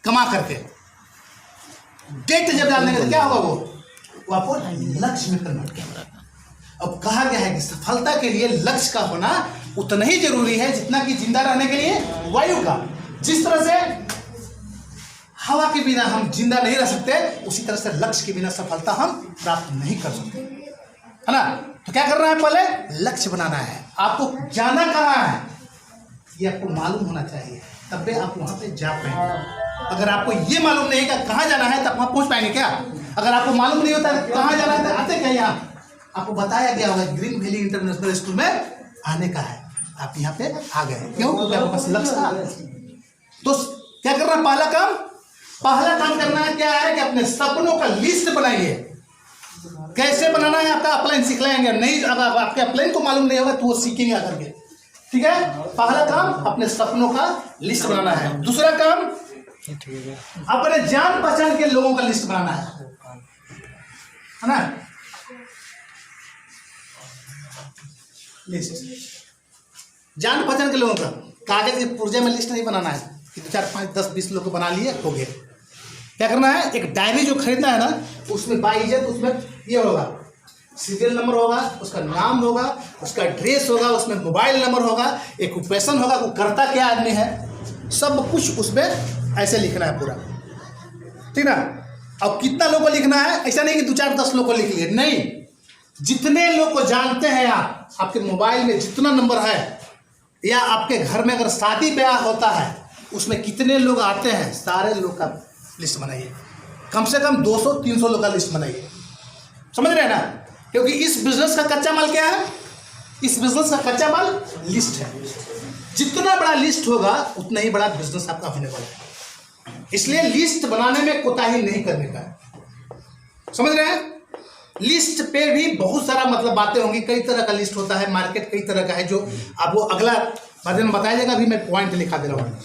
कमा करके। डेट जब डालने का क्या होगा, वो आपको लक्ष्य में कन्वर्ट करेगा। अब कहा गया है कि सफलता के लिए लक्ष्य का होना उतना ही जरूरी है जितना कि जिंदा रहने के लिए वायु का। जिस तरह से हवा के बिना हम जिंदा नहीं रह सकते, उसी तरह से लक्ष्य के बिना सफलता हम प्राप्त नहीं कर सकते, है ना। तो क्या करना है, पहले लक्ष्य बनाना है। आपको जाना कहाँ है ये आपको मालूम होना चाहिए, तब भी आप वहां पे जा पाएंगे। अगर आपको ये मालूम नहीं है कि कहाँ जाना है, तब वहां पहुंच पाएंगे क्या? अगर आपको मालूम नहीं होता कहाँ जाना है तो आते क्या यहाँ? आपको बताया गया होगा ग्रीन वैली इंटरनेशनल स्कूल में आने का है, आप यहाँ पे आ गए। क्यों? क्योंकि आपके पास लक्ष्य था। तो क्या करना, पहला काम करना है क्या है कि अपने सपनों का लिस्ट बनाइए। कैसे बनाना है, आपका अपलाइन सिख लेंगे। नहीं, अगर आपके अपलाइन को मालूम नहीं होगा तो वो सीखेंगे आकर के, ठीक है। पहला काम अपने सपनों का लिस्ट बनाना है। दूसरा काम अपने जान पहचान के लोगों का लिस्ट बनाना है ना। लिस्ट जान पहचान के लोगों का, कागज के पुर्जे में लिस्ट नहीं बनाना है कि 2 4 5 10 20 लोग को बना लिए हो गए। क्या करना है, एक डायरी जो खरीदना है ना, उसमें बाइज्जत उसमें ये होगा, सीरियल नंबर होगा, उसका नाम होगा, उसका एड्रेस होगा, उसमें मोबाइल नंबर होगा, एक ऑक्यूपेशन होगा, वो करता क्या आदमी है, सब कुछ उसमें ऐसे लिखना है पूरा, ठीक ना। अब कितना लोग को लिखना है, ऐसा नहीं कि 2 4 10 लोग को लिख लिए, नहीं, जितने लोग को जानते हैं आप, आपके मोबाइल में जितना नंबर है, या आपके घर में अगर शादी ब्याह होता है उसमें कितने लोग आते हैं, सारे लोग का लिस्ट बनाइए। कम से कम 200 300 लोग का लिस्ट बनाइए, समझ रहे हैं ना। क्योंकि इस बिजनेस का कच्चा माल क्या है, इस बिजनेस का कच्चा माल लिस्ट है। जितना बड़ा लिस्ट होगा उतना ही बड़ा बिजनेस आपका होने वाला है। इसलिए लिस्ट बनाने में कोताही नहीं करने का है, समझ रहे हैं। लिस्ट पे भी बहुत सारा मतलब बातें होंगी, कई तरह का लिस्ट होता है, मार्केट कई तरह का है, जो आपको अगला बारे में बताया जाएगा। अभी मैं पॉइंट लिखा दे रहा हूँ।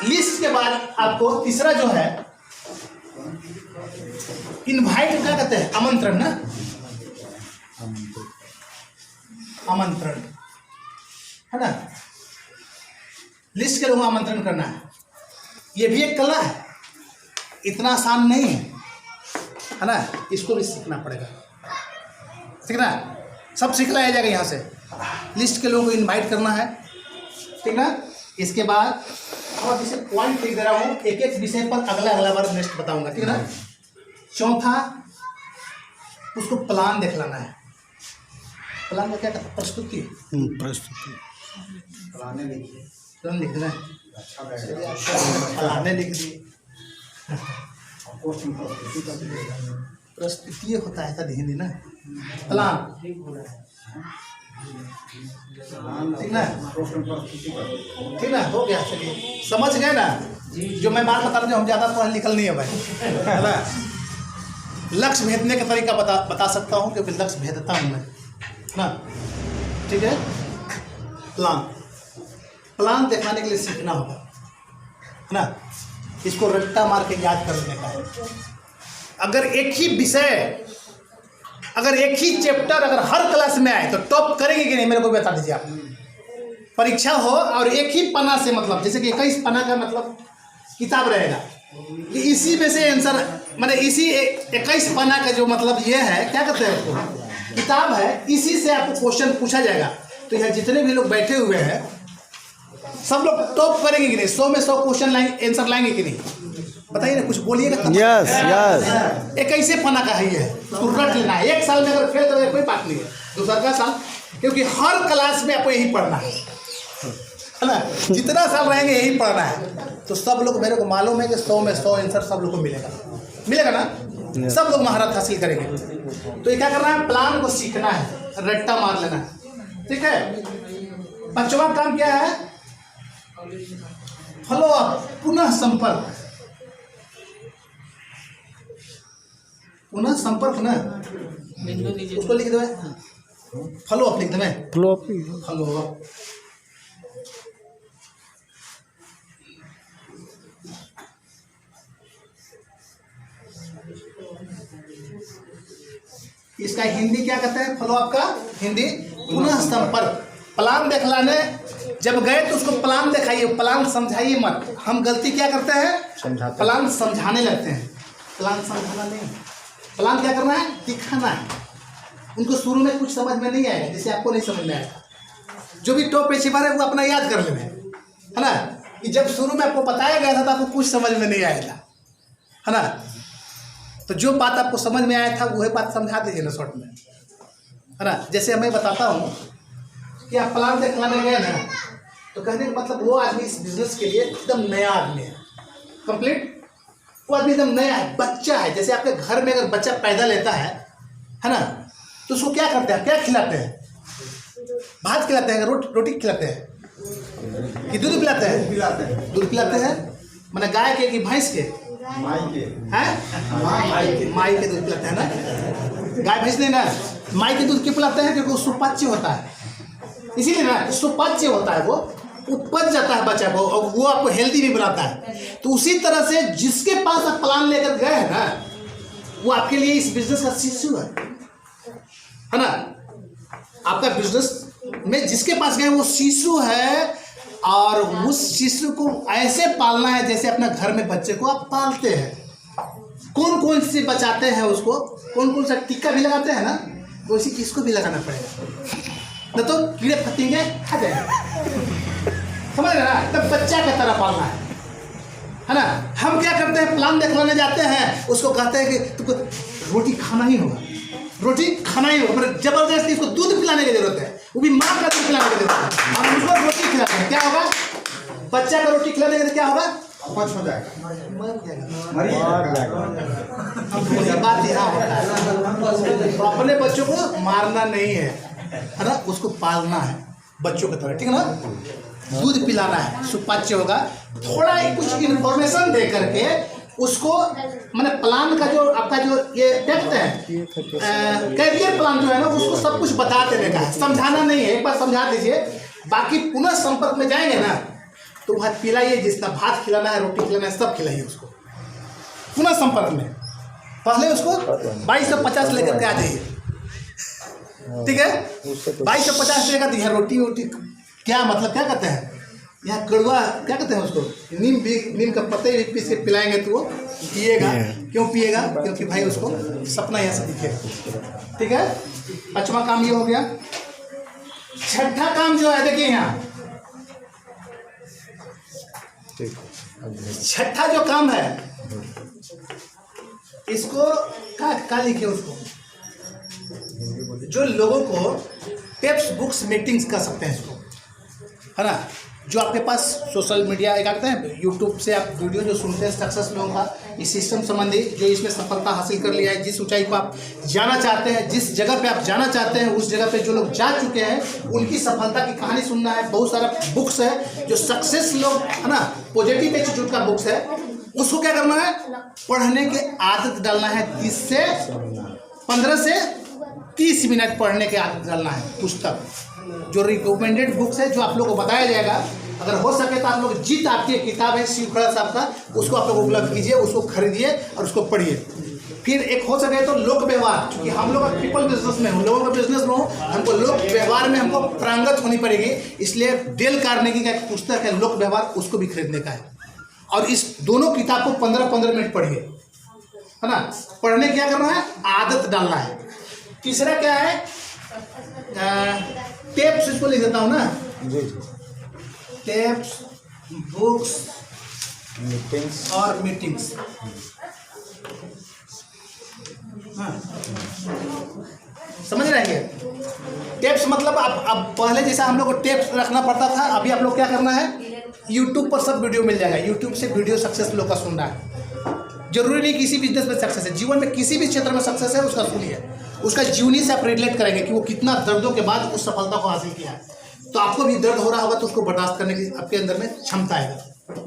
लिस्ट के बाद आपको तीसरा जो है इनवाइट, क्या कहते हैं, आमंत्रण ना, आमंत्रण है ना। लिस्ट के लोगों को आमंत्रण करना है, ये भी एक कला है, इतना आसान नहीं है ना। इसको भी सीखना पड़ेगा, ठीक ना। सब सीख लाया जाएगा यहाँ से। लिस्ट के लोगों को इनवाइट करना है, ठीक ना। इसके बाद और जैसे पॉइंट लिख दे रहा हूँ, एक एक विषय पर अगला बार नेक्स्ट बताऊंगा, ठीक ना। चौथा, उसको प्लान देख लाना है। प्लान में क्या कहता है, प्रस्तुति, प्लान लिखिए, प्लान लिख देना है, प्लान लिख दिए। प्रस्तुति होता है सर हिंदी ना, प्लान, ठीक ना, ठीक ना, हो गया। चलिए समझ गए ना। जो मैं बात बता रहा हूँ, हम ज़्यादा पढ़ा लिखल नहीं है भाई, है ना। लक्ष्य भेदने का तरीका बता सकता हूँ, क्योंकि लक्ष्य भेदता हूँ मैं ना, ठीक है। प्लान दिखाने के लिए सीखना होगा, है ना। इसको रट्टा मार के याद कर लेने का है। अगर एक ही विषय, अगर एक ही चैप्टर अगर हर क्लास में आए तो टॉप करेंगे कि नहीं, मेरे को बता दीजिए आप। परीक्षा हो और एक ही पन्ना से, मतलब जैसे कि 21 पन्ना का मतलब किताब रहेगा, इसी में से आंसर, मतलब इसी 21 पन्ना का जो मतलब ये है, क्या कहते हैं उसको, किताब है, इसी से आपको क्वेश्चन पूछा जाएगा। तो यहाँ जितने भी लोग बैठे हुए हैं सब लोग टॉप करेंगे कि नहीं, 100 में 100 क्वेश्चन लाएंगे, आंसर लाएंगे कि नहीं, बताइए ना, कुछ बोलिएगा। Yes yes. 21 पन्ना का है ये, तो रट लेना है। एक साल में अगर फेल तो कोई बात नहीं है, दूसरा का साल, क्योंकि हर क्लास में आपको यही पढ़ना है ना। जितना साल रहेंगे यही पढ़ना है। तो सब लोग, मेरे को मालूम है कि 100 में 100 आंसर सब लोग को मिलेगा ना, सब लोग महारत हासिल करेंगे। तो ये क्या करना है, प्लान को सीखना है, रट्टा मार लेना है, ठीक है। 5वां काम क्या है, फॉलो अप, पुनः संपर्क, पुनः संपर्क ना, उसको लिख देवे, फॉलो अप लिख देवे, फॉलो अप, फॉलो अप। इसका हिंदी क्या कहते हैं, फॉलो अप का हिंदी पुनः संपर्क। प्लान दिखलाने जब गए तो उसको प्लान दिखाइए, प्लान समझाइए मत। हम गलती क्या करते हैं, प्लान समझाने लगते हैं। प्लान समझाना नहीं, प्लान क्या करना है, दिखाना है। उनको शुरू में कुछ समझ में नहीं आएगा, जैसे आपको नहीं समझ में आएगा। जो भी टॉप पेशेवर है वो अपना याद कर लेना है ना, कि जब शुरू में आपको बताया गया था तो आपको कुछ समझ में नहीं आया था, है ना। तो जो बात आपको समझ में आया था वही बात समझा दीजिए ना शॉर्ट में, है ना। जैसे मैं बताता हूँ कि आप प्लान दिखाने गए ना, तो कहने का मतलब वो आदमी इस बिजनेस के लिए एकदम नया आदमी है, कंप्लीट वो आदमी एकदम नया है, बच्चा है। जैसे आपके घर में अगर बच्चा पैदा लेता है ना, तो उसको क्या करते हैं, क्या खिलाते हैं, भात खिलाते हैं, रोटी खिलाते हैं कि दूध पिलाते हैं, दूध पिलाते हैं। मैंने गाय के कि भैंस के, माई के दूध पिलाते हैं ना। गाय भैंस नहीं ना, माई के दूध क्यों पिलाते हैं, क्योंकि वो सुपाच्य होता है, इसीलिए ना सुपाच्य होता है, वो पच जाता है बच्चा को और वो आपको हेल्दी भी बनाता है। तो उसी तरह से जिसके पास आप प्लान लेकर गए हैं ना, वो आपके लिए इस बिजनेस का शिशु है ना। आपका बिजनेस में जिसके पास गए वो शिशु है, और उस शिशु को ऐसे पालना है जैसे अपना घर में बच्चे को आप पालते हैं। कौन कौन से बचाते हैं उसको, कौन कौन सा टीका भी लगाते हैं ना, तो इसी इसको भी लगाना पड़ेगा, न तो कीड़े फतिंगे खा जाएंगे, समझ रहे ना। तब बच्चा की तरह पालना है ना। हम क्या करते हैं, प्लान दिखलाने जाते हैं, उसको कहते हैं कि तुमको रोटी खाना ही होगा, रोटी खाना ही होगा, मतलब जबरदस्ती उसको दूध पिलाने की जरूरत है, वो भी माँ का दूध पिलाने की जरूरत है। हम उसको रोटी खिलाते हैं, क्या होगा, बच्चा का रोटी खिलाने के क्या होगा, कुछ हो जाएगा, मर जाएगा। बात यहाँ होता है, तो अपने बच्चों को मारना नहीं है ना, उसको पालना है बच्चों की तरह, ठीक है ना। दूध पिलाना है, सुपाच्य होगा। थोड़ा ही कुछ इन्फॉर्मेशन दे करके उसको, मैंने प्लान का जो आपका जो ये डेप्थ है, कैरियर प्लान जो है ना, उसको सब कुछ बता देने का है, समझाना नहीं है। एक बार समझा दीजिए, बाकी पुनः संपर्क में जाएंगे ना तो भात पिलाइए, जितना भात खिलाना है, रोटी खिलाना है, सब खिलाइए उसको पुनः संपर्क में। पहले उसको 2250 लेकर के आ जाइए, ठीक है। 2250 लेकर दिया रोटी क्या मतलब, क्या कहते हैं यहाँ कड़वा, क्या कहते हैं उसको, नीम का पत्ते भी पीस के पिलाएंगे तो वो पिएगा। क्यों पिएगा, क्योंकि भाई उसको सपना यहाँ से दिखेगा, ठीक है। 5वां काम ये हो गया। 6ठा काम जो है देखिए यहाँ, 6ठा जो काम है इसको क्या लिखे, उसको जो लोगों को टिप्स बुक्स मीटिंग्स कर सकते हैं इसको, है ना। जो आपके पास सोशल मीडिया एक आते हैं, यूट्यूब से आप वीडियो जो सुनते हैं सक्सेस लोगों का, इस सिस्टम संबंधी जो इसमें सफलता हासिल कर लिया है, जिस ऊंचाई को आप जाना चाहते हैं, जिस जगह पे आप जाना चाहते हैं, उस जगह पे जो लोग जा चुके हैं उनकी सफलता की कहानी सुनना है। बहुत सारा बुक्स है जो सक्सेस लोग, है ना, पॉजिटिव इंस्टीट्यूट का बुक्स है, उसको क्या करना है, पढ़ने की आदत डालना है। 15 से 30 मिनट पढ़ने की आदत डालना है। पुस्तक जो रिकमेंडेड बुक्स है, जो आप लोग को बताया जाएगा, अगर हो सके तो आप लोग जीत आपकी किताब है शिव खड़ा साहब का, उसको आप लोग उपलब्ध कीजिए, उसको खरीदिए और उसको पढ़िए। फिर एक हो सके तो लोक व्यवहार, क्योंकि हम लोग पीपल बिजनेस में हूँ, लोगों का बिजनेस में हो, हमको लोक व्यवहार में हमको प्रांगत होनी पड़ेगी, इसलिए डेल कार्नेगी का एक पुस्तक है लोक व्यवहार, उसको भी खरीदने का है। और इस दोनों किताब को 15-15 मिनट पढ़िए, है ना। पढ़ने क्या करना है, आदत डालना है। तीसरा क्या है, टेप्स, इसको लिख देता हूँ ना, टेप्स, बुक्स, मीटिंग्स और मीटिंग्स। हाँ, समझ रहे हैं। टेप्स मतलब अब पहले जैसा हम लोग को टेप्स रखना पड़ता था, अभी आप लोग क्या करना है, यूट्यूब पर सब वीडियो मिल जाएगा। यूट्यूब से वीडियो सक्सेस लोग का सुनना है, जरूरी नहीं किसी बिजनेस में सक्सेस है, जीवन में किसी भी क्षेत्र में सक्सेस है उसका सुनिए, उसका जीवनी से आप रिलेट करेंगे कि वो कितना दर्दों के बाद उस सफलता को हासिल किया है। तो आपको भी दर्द हो रहा होगा तो उसको बर्दाश्त करने की आपके अंदर में क्षमता आएगा,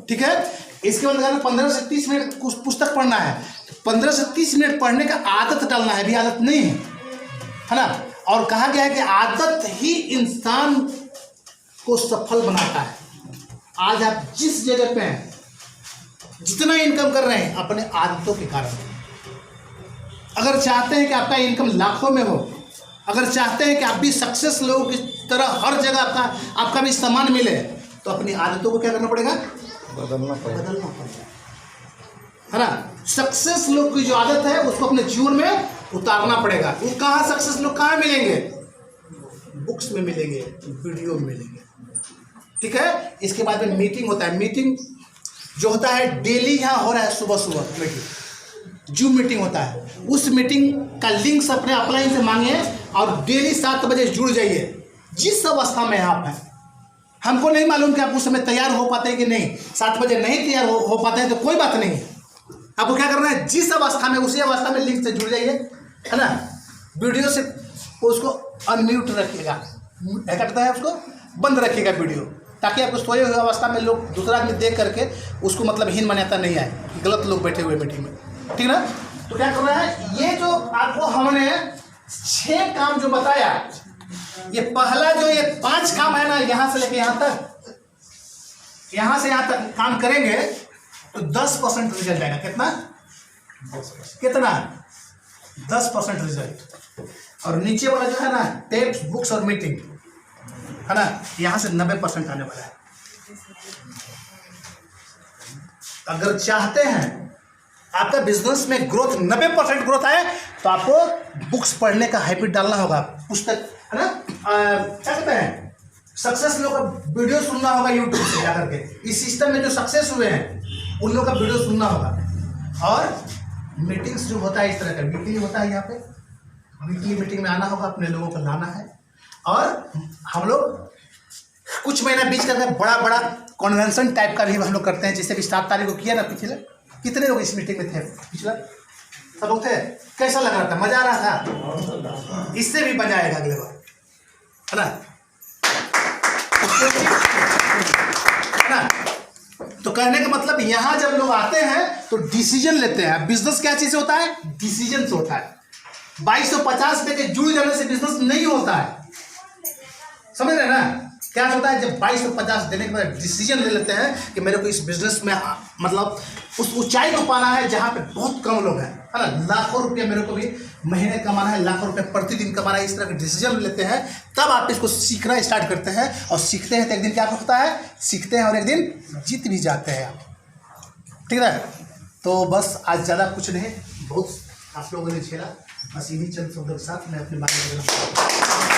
ठीक है। इसके बाद अगर 15 से 30 मिनट कुछ पुस्तक पढ़ना है, तो 15 से 30 मिनट पढ़ने का आदत डालना है, अभी आदत नहीं है ना। और कहा गया है कि आदत ही इंसान को सफल बनाता है। आज आप जिस जगह पे हैं, जितना इनकम कर रहे हैं, अपने आदतों के कारण। अगर चाहते हैं कि आपका इनकम लाखों में हो, अगर चाहते हैं कि आप भी सक्सेस लोगों की तरह हर जगह आपका भी सामान मिले, तो अपनी आदतों को क्या करना पड़ेगा, बदलना पड़ेगा। है ना। सक्सेस लोग की जो आदत है उसको अपने जीवन में उतारना पड़ेगा। वो कहाँ सक्सेस लोग कहाँ मिलेंगे? बुक्स में मिलेंगे, वीडियो में मिलेंगे, ठीक है। इसके बाद में मीटिंग होता है। मीटिंग जो होता है डेली यहाँ हो रहा है, सुबह सुबह मीटिंग, जूम मीटिंग होता है। उस मीटिंग का लिंक्स अपने अपलाइन से मांगे और डेली 7 बजे जुड़ जाइए। जिस अवस्था में आप हैं, हमको नहीं मालूम कि आप उस समय तैयार हो पाते हैं कि नहीं। 7 बजे नहीं तैयार हो पाते हैं तो कोई बात नहीं है। आपको क्या करना है, जिस अवस्था में उसी अवस्था में लिंक से जुड़ जाइए, है ना। वीडियो से उसको अनम्यूट रखिएगा, क्या कहता है, उसको बंद रखिएगा वीडियो, ताकि आपको सोए हुए अवस्था में लोग दूसरा आदमी देख करके उसको मतलब हीन मान्यता नहीं आए, गलत लोग बैठे हुए मीटिंग में, ठीक ना। तो क्या करना है, ये जो आपको हमने 6 काम जो बताया, ये पहला जो ये 5 काम है ना, यहाँ से लेके यहाँ तक, यहाँ से यहाँ तक काम करेंगे तो 10% रिजल्ट आएगा। कितना? कितना? 10% रिजल्ट। और नीचे वाला जो है ना, टेप्स, बुक्स और मीटिंग, है ना, यहाँ से 90% आने वाला है। अगर चाहते हैं आपका बिजनेस में ग्रोथ 90% ग्रोथ आए तो आपको बुक्स पढ़ने का हैबिट डालना होगा, पुस्तक, है ना। क्या कहते हैं, सक्सेस लोग का वीडियो सुनना होगा यूट्यूब से जाकर के। इस सिस्टम में जो सक्सेस हुए हैं उन लोगों का वीडियो सुनना होगा। और मीटिंग्स जो होता है, इस तरह का वीकली होता है, यहाँ पे वीकली मीटिंग में आना होगा, अपने लोगों को लाना है। और हम लोग कुछ महीना बीच करके बड़ा बड़ा कन्वेंशन टाइप का भी हम लोग करते हैं। जैसे कि 7 तारीख को किया ना, पिछले कितने लोग इस मीटिंग में थे? पिछला सब लोग थे। कैसा लग रहा था? मजा आ रहा था? इससे भी मजा आएगा अगले बार, है ना। तो कहने का मतलब यहाँ जब लोग आते हैं तो डिसीजन लेते हैं। बिजनेस क्या चीज से होता है? डिसीजन से होता है। 2250 रुपये के जुड़ जाने से बिजनेस नहीं होता है, समझ रहे ना। क्या होता है, जब 2250 देने के बाद डिसीजन ले लेते हैं कि मेरे को इस बिजनेस में मतलब उस ऊंचाई को पाना है जहाँ पे बहुत कम लोग हैं, है ना। लाखों रुपये मेरे को भी महीने कमाना है, लाखों रुपये प्रतिदिन कमाना है, इस तरह के डिसीजन लेते हैं। तब आप इसको सीखना स्टार्ट करते हैं, और सीखते हैं तो एक दिन क्या होता है, सीखते हैं और एक दिन जीत भी जाते हैं आप, ठीक है। तो बस आज ज़्यादा कुछ नहीं, बहुत आप लोगों ने झेला, बस इन्हीं चंद शब्दों के साथ मैं अपनी बात